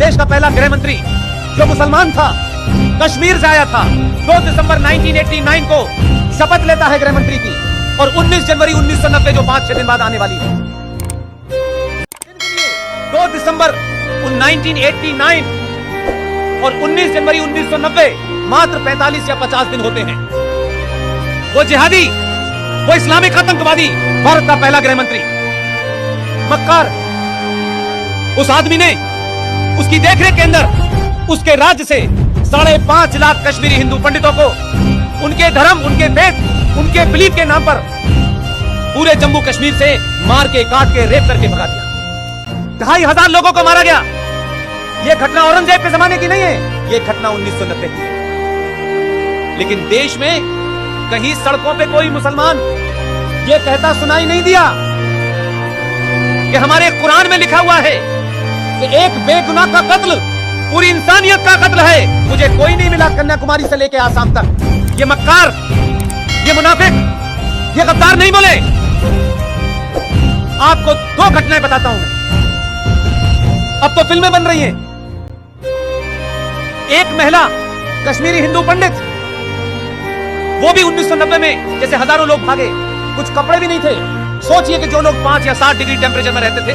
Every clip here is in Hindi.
देश का पहला गृह मंत्री जो मुसलमान था, कश्मीर से आया था, 2 दिसंबर 1989 को शपथ लेता है गृह मंत्री की, और 19 जनवरी 1990 जो 5-6 दिन बाद आने वाली है, 2 दिसंबर 1989 और 19 जनवरी 1990 मात्र 45 या 50 दिन होते हैं। वो जिहादी, वो इस्लामिक आतंकवादी, भारत का पहला गृह मंत्री, मक्कार, उस आदमी ने उसकी देखरेख के अंदर उसके राज्य से 5.5 लाख कश्मीरी हिंदू पंडितों को उनके धर्म, उनके वेद, उनके बिलीफ के नाम पर पूरे जम्मू कश्मीर से मार के, काट के, रेप करके भगा दिया। 2,500 लोगों को मारा गया। यह घटना औरंगजेब के जमाने की नहीं है, यह घटना 1990 की है। लेकिन देश में कहीं सड़कों पे कोई मुसलमान यह कहता सुनाई नहीं दिया कि हमारे कुरान में लिखा हुआ है कि एक बेगुनाह का कत्ल पूरी इंसानियत का कत्ल है। मुझे कोई नहीं मिला कन्याकुमारी से लेकर आसाम तक। ये मक्कार, ये मुनाफिक, ये गद्दार नहीं बोले। आपको 2 घटनाएं बताता हूं मैं। अब तो फिल्में बन रही हैं। एक महिला कश्मीरी हिंदू पंडित, वो भी 1990 में जैसे हजारों लोग भागे, कुछ कपड़े भी नहीं थे। सोचिए कि जो लोग 5 या 7 डिग्री टेम्परेचर में रहते थे,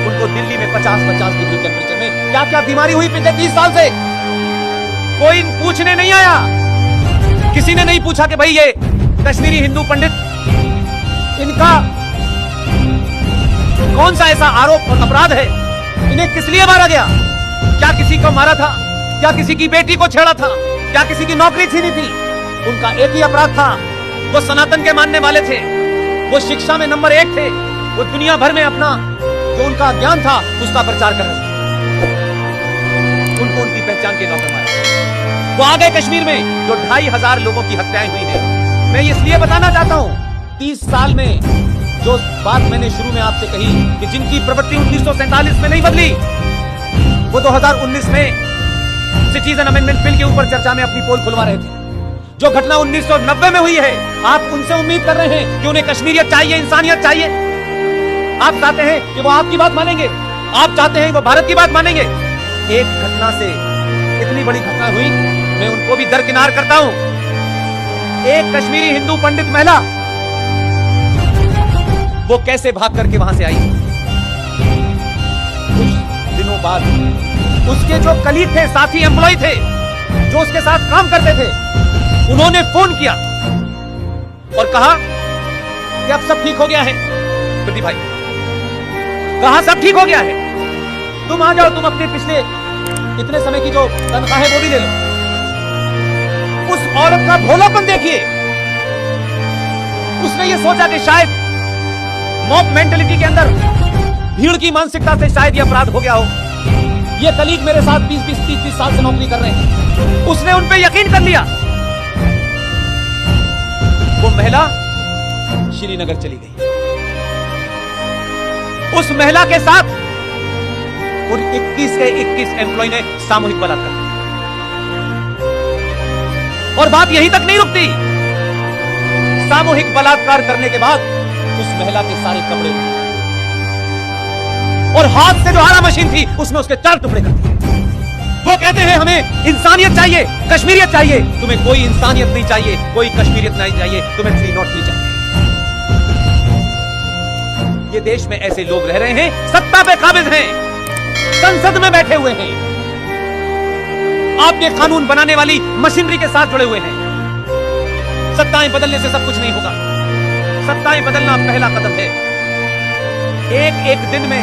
उनको दिल्ली में 50-50 डिग्री टेम्परेचर में क्या क्या बीमारी हुई पिछले 30 साल से, कोई पूछने नहीं आया। किसी ने नहीं पूछा कि भाई ये कश्मीरी हिंदू पंडित, इनका कौन सा ऐसा आरोप और अपराध है, इन्हें किस लिए मारा गया? क्या किसी को मारा था? क्या किसी की बेटी को छेड़ा था? क्या किसी की नौकरी छीनी थी? उनका एक ही अपराध था, वो सनातन के मानने वाले थे, वो शिक्षा में नंबर 1 थे, वो दुनिया भर में अपना जो उनका ज्ञान था उसका प्रचार कर रहे थे। उनको उनकी पहचान के नौकर मारा। वो आ गए कश्मीर में जो 2,500 लोगों की हत्याएं हुई हैं। मैं इसलिए बताना चाहता हूं, 30 साल में जो बात मैंने शुरू में आपसे कही कि जिनकी प्रवृत्ति 1947 में नहीं बदली, वो 2019 में सिटीजन अमेंडमेंट बिल के ऊपर चर्चा में अपनी पोल खुलवा रहे थे। जो घटना 1990 में हुई है, आप उनसे उम्मीद कर रहे हैं कि उन्हें कश्मीरियत चाहिए, इंसानियत चाहिए। आप चाहते हैं कि वो आपकी बात मानेंगे, आप चाहते हैं वो भारत की बात मानेंगे। एक घटना से इतनी बड़ी घटना हुई, मैं उनको भी दरकिनार करता हूं। एक कश्मीरी हिंदू पंडित महिला, वो कैसे भाग करके वहां से आई। कुछ दिनों बाद उसके जो कलीग थे, साथी एम्प्लॉय थे, जो उसके साथ काम करते थे, उन्होंने फोन किया और कहा कि अब सब ठीक हो गया है। प्रदीप भाई कहा सब ठीक हो गया है, तुम आ जाओ, तुम अपने पिछले इतने समय की जो तनख्वाह है वो भी ले लो। उस औरत का भोलापन देखिए। उसने ये सोचा कि शायद मॉब मेंटेलिटी के अंदर, भीड़ की मानसिकता से शायद ये अपराध हो गया हो। ये कलीग मेरे साथ 20-20, 30-30 साल से नौकरी कर रहे हैं। उसने उन पे यकीन कर लिया। वो महिला श्रीनगर चली गई। उस महिला के साथ उन 21 के 21 एम्प्लॉय ने सामूहिक बलात्कार किया। और बात यहीं तक नहीं रुकती। सामूहिक बलात्कार करने के बाद उस महिला के सारे कपड़े और हाथ से जो आरा मशीन थी उसमें उसके 4 टुकड़े कर दिए। वो कहते हैं हमें इंसानियत चाहिए, कश्मीरियत चाहिए। तुम्हें कोई इंसानियत नहीं चाहिए, कोई कश्मीरियत नहीं चाहिए, तुम्हें 303 चाहिए। ये देश में ऐसे लोग रह रहे हैं, सत्ता पे काबिज हैं, संसद में बैठे हुए हैं, आपके कानून बनाने वाली मशीनरी के साथ जुड़े हुए हैं। सत्ताएं बदलने से सब कुछ नहीं होगा। सत्ताएं बदलना पहला कदम है। एक दिन में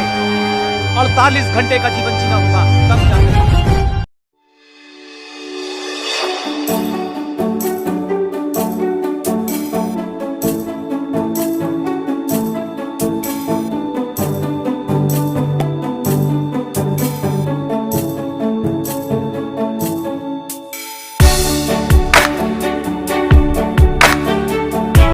48 घंटे का जीवन जीना होगा, तब जाकर